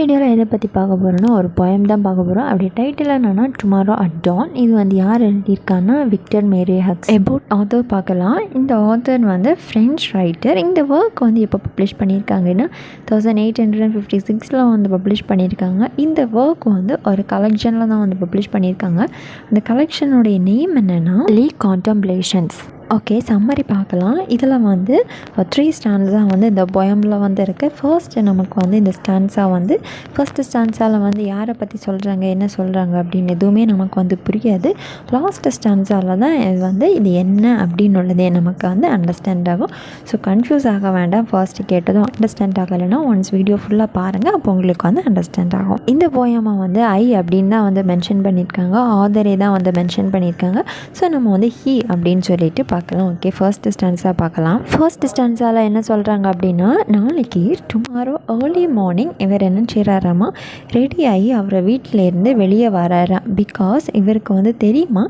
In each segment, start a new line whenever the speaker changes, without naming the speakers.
வீடியோவில் எதை பற்றி பார்க்க போகிறோன்னா ஒரு போயம் தான் பார்க்க போகிறோம். அப்படி டைட்டில் என்னென்னா டுமாரோ அட் டான். இது வந்து யார் எழுதியிருக்காங்கன்னா Victor Marie Hugo. About author பார்க்கலாம். இந்த ஆத்தர் வந்து ஃப்ரெஞ்ச் ரைட்டர். இந்த ஒர்க் வந்து எப்போ பப்ளிஷ் பண்ணியிருக்காங்கன்னா 1856 வந்து பப்ளிஷ் பண்ணியிருக்காங்க. இந்த ஒர்க் வந்து ஒரு கலெக்ஷனில் தான் வந்து பப்ளிஷ் பண்ணியிருக்காங்க. அந்த கலெக்ஷனுடைய நேம் என்னென்னா லீ கான்டம்ப்ளேஷன்ஸ். ஓகே, சம்மரி பார்க்கலாம். இதில் வந்து 3 ஸ்டான்ஸாக வந்து இந்த போயமில் வந்து இருக்குது. ஃபர்ஸ்ட்டு நமக்கு வந்து இந்த ஸ்டான்ஸாக வந்து ஃபர்ஸ்ட்டு ஸ்டான்ஸால் வந்து யாரை பற்றி சொல்கிறாங்க, என்ன சொல்கிறாங்க அப்படின்னு எதுவுமே நமக்கு வந்து புரியாது. லாஸ்ட்டு ஸ்டான்ஸால் தான் இது வந்து இது என்ன அப்படின்னு உள்ளதே நமக்கு வந்து அண்டர்ஸ்டாண்ட் ஆகும். ஸோ கன்ஃபியூஸ் ஆக வேண்டாம். ஃபர்ஸ்ட்டு கேட்டதும் அண்டர்ஸ்டாண்ட் ஆகலைன்னா ஒன்ஸ் வீடியோ ஃபுல்லாக பாருங்கள், அப்போ உங்களுக்கு வந்து அண்டர்ஸ்டாண்ட் ஆகும். இந்த போயமை வந்து ஐ அப்படின்னு தான் வந்து மென்ஷன் பண்ணியிருக்காங்க, ஆதரே தான் வந்து மென்ஷன் பண்ணியிருக்காங்க. ஸோ நம்ம வந்து ஹீ அப்படின்னு சொல்லிட்டு பார்க்கலாம். ஓகே, ஃபர்ஸ்ட் ஸ்டான்ஸாக பார்க்கலாம். ஃபர்ஸ்ட் ஸ்டான்ஸால் என்ன சொல்கிறாங்க அப்படின்னா, நாளைக்கு டுமாரோ ஏர்லி மார்னிங் இவர் என்ன செய்கிறாராமா, ரெடி ஆகி அவரை வீட்டிலேருந்து வெளியே வராராம். பிகாஸ் இவருக்கு வந்து தெரியுமா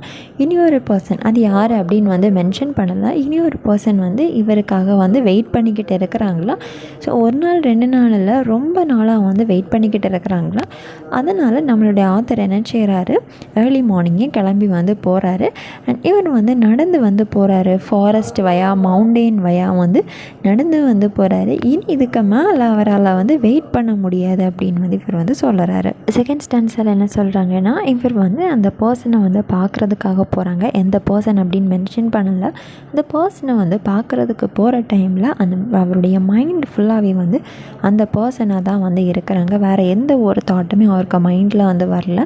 இனியொரு பர்சன், அது யார் அப்படின்னு வந்து மென்ஷன் பண்ணலாம். இனியொரு பர்சன் வந்து இவருக்காக வந்து வெயிட் பண்ணிக்கிட்டு இருக்கிறாங்களா. ஸோ ஒரு நாள் 2 நாள் இல்லை, ரொம்ப நாளாக வந்து வெயிட் பண்ணிக்கிட்டு இருக்கிறாங்களா. அதனால் நம்மளுடைய ஆத்தர் என்ன செய்கிறாரு, ஏர்லி மார்னிங்கே கிளம்பி வந்து போகிறாரு. அண்ட் இவர் வந்து நடந்து வந்து போகிறாரு. ஃபாரஸ்ட் வயா மவுண்டெயின் வயா வந்து நடந்து வந்து போகிறாரு. இனி இதுக்கு மேலே அவரால் வந்து வெயிட் பண்ண முடியாது அப்படின்னு வந்து இவர் வந்து சொல்கிறாரு. செகண்ட் ஸ்டான்ஸில் என்ன சொல்கிறாங்கன்னா, இவர் வந்து அந்த பர்சனை வந்து பார்க்குறதுக்காக போகிறாங்க. எந்த பர்சன் அப்படின்னு மென்ஷன் பண்ணலை. அந்த பர்சனை வந்து பார்க்குறதுக்கு போகிற டைமில் அவருடைய மைண்ட் ஃபுல்லாகவே வந்து அந்த பர்சனாக தான் வந்து இருக்கிறாங்க. வேறு எந்த ஒரு தாட்டுமே அவருக்கு மைண்டில் வந்து வரல.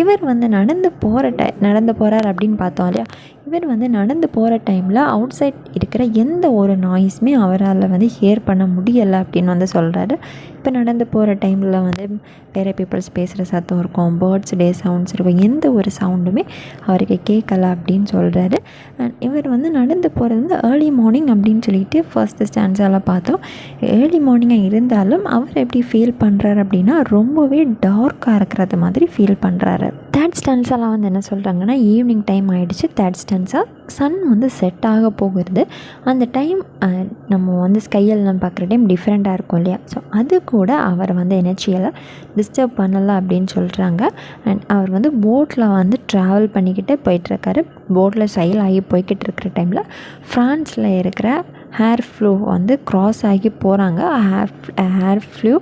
இவர் வந்து நடந்து போகிறார் அப்படின்னு பார்த்தோம் இல்லையா. இவர் வந்து நடந்து போகிற டைமில் அவுட் சைட் இருக்கிற எந்த ஒரு நாய்ஸுமே அவரால் வந்து ஹியர் பண்ண முடியலை அப்படின்னு வந்து சொல்கிறாரு. இப்போ நடந்து போகிற டைமில் வந்து வேறு பீப்புள்ஸ் பேசுகிற சத்தம் இருக்கும், பேர்ட்ஸ் டே சவுண்ட்ஸ் இருக்கும், எந்த ஒரு சவுண்டுமே அவருக்கு கேட்கல அப்படின்னு சொல்கிறாரு. அண்ட் இவர் வந்து நடந்து போகிறது வந்து ஏர்லி மார்னிங் அப்படின்னு சொல்லிட்டு ஃபர்ஸ்ட் ஸ்டான்ஸால் பார்த்தோம். ஏர்லி மார்னிங்காக இருந்தாலும் அவர் எப்படி ஃபீல் பண்ணுறாரு அப்படின்னா ரொம்பவே டார்க்காக இருக்கிறது மாதிரி ஃபீல் பண்ணுறாரு. தேர்ட் ஸ்டான்ஸாலாம் வந்து என்ன சொல்கிறாங்கன்னா, ஈவினிங் டைம் ஆகிடுச்சு. தேர்ட் ஸ்டான்ஸாக சன் வந்து செட் ஆக போகிறது. அந்த டைம் நம்ம வந்து ஸ்கையெல்லாம் பார்க்குற டைம் டிஃப்ரெண்ட்டாக இருக்கும் இல்லையா. ஸோ அது கூட அவர் வந்து எனர்ஜியெல்லாம் டிஸ்டர்ப் பண்ணலை அப்படின்னு சொல்கிறாங்க. அண்ட் அவர் வந்து போட்டில் வந்து ட்ராவல் பண்ணிக்கிட்டு போயிட்டுருக்காரு. போட்டில் சைல் ஆகி போய்கிட்டு இருக்கிற டைமில் ஃப்ரான்ஸில் இருக்கிற ஹேர் ஃப்ளூ வந்து க்ராஸ் ஆகி போகிறாங்க. ஹேர் ஃப்ளூ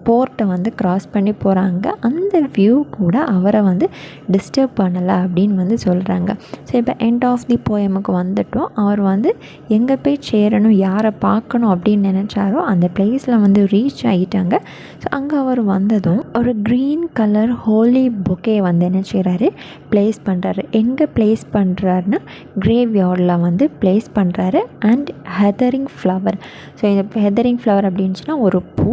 போர்ட்டை வந்து க்ராஸ் பண்ணி போகிறாங்க. அந்த வியூ கூட அவரை வந்து டிஸ்டர்ப் பண்ணலை அப்படின்னு வந்து சொல்கிறாங்க. ஸோ இப்போ எண்ட் ஆஃப் தி போயமுக்கு வந்துட்டோம். அவர் வந்து எங்கே போய் சேரணும், யாரை பார்க்கணும் அப்படின்னு நினச்சாரோ அந்த பிளேஸில் வந்து ரீச் ஆகிட்டாங்க. ஸோ அங்கே அவர் வந்ததும் ஒரு க்ரீன் கலர் ஹோலி பொக்கே வந்து என்ன செய்கிறாரு, ப்ளேஸ் பண்ணுறாரு. எங்கே ப்ளேஸ் பண்ணுறாருன்னா கிரேவ் யார்டில் வந்து ப்ளேஸ் பண்ணுறாரு. And ஹெதரிங் flower. ஸோ இந்த ஹெதரிங் ஃப்ளவர் அப்படின்னுச்சுன்னா ஒரு பூ,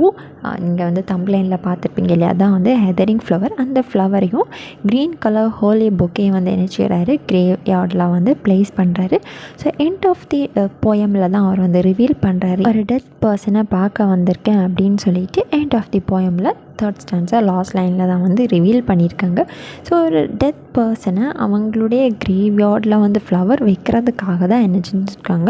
நீங்கள் வந்து தம்ப்லைனில் பார்த்துருப்பீங்க இல்லையா, அதான் வந்து ஹெதரிங் ஃப்ளவர். அந்த ஃப்ளவரையும் க்ரீன் கலர் ஹோலி பொக்கே வந்து என்ன செய்கிறாரு, கிரேவ் யார்டில் வந்து ப்ளேஸ் பண்ணுறாரு. ஸோ எண்ட் ஆஃப் தி போயமில் தான் அவர் வந்து ரிவீல் பண்ணுறாரு, ஒரு டெத் பர்சனை பார்க்க வந்திருக்கேன் அப்படின்னு சொல்லிட்டு எண்ட் ஆஃப் தி போயமில் தேர்ட் ஸ்டான்ஸாக லாஸ்ட் லைனில் தான் வந்து ரிவீல் பண்ணியிருக்காங்க. ஸோ ஒரு டெத் பர்சனை அவங்களுடைய கிரேவ்யார்டில் வந்து ஃப்ளவர் வைக்கிறதுக்காக தான் என்ன செஞ்சுருக்காங்க,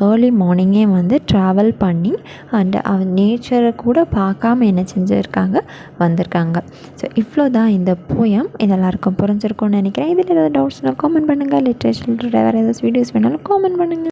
ஏர்லி மார்னிங்கே வந்து ட்ராவல் பண்ணி அண்ட் நேச்சரை கூட பார்க்காம என்ன செஞ்சுருக்காங்க, வந்திருக்காங்க. ஸோ இவ்வளோ தான் இந்த போயம். இது எல்லாருக்கும் புரிஞ்சிருக்கும்னு நினைக்கிறேன். இதில் ஏதாவது டவுட்ஸ்னால் காமெண்ட் பண்ணுங்கள். லிட்ரேச்சர் வேறு ஏதாவது வீடியோஸ் வேணாலும் காமெண்ட் பண்ணுங்கள்.